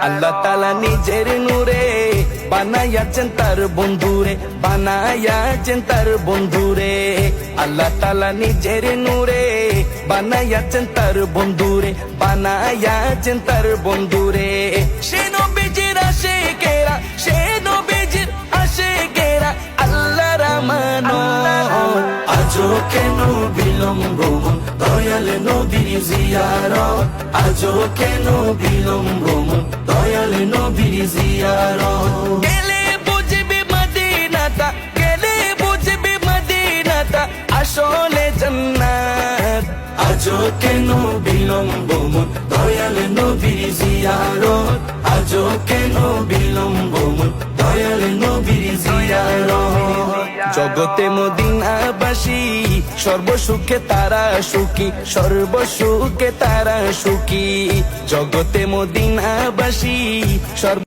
আল্লাহ তাআলা নিজের নূরে বানায়াছেন তার বন্ধুরে, বানায়াছেন তার বন্ধুরে। আল্লাহ তাআলা নিজের নূরে বানায়াছেন তার বন্ধুরে, বানায়াছেন তার বন্ধুরে। সে নবীজির আশিকেরা, সে নবীজির আশিকেরা আল্লাহর আমানত। আজও কেন বিলম্ব দয়াল নবীর জিয়ারত, আজও কেন বিলম্ব দয়াল নবীর জিয়ারত। গেলে বুঝবি মদিনাটা, গেলে বুঝবি মদিনাটা আসলে জান্নাত। আজও কেন বিলম্ব দয়াল নবীর জিয়ারত, আজও কেন বিলম্ব দয়াল নবীর জিয়ারত। জগতে মদিনাবাসী সর্বসুখে তারা সুখী, সর্বসুখে তারা সুখী। জগতে মদিনাবাসী সর্ব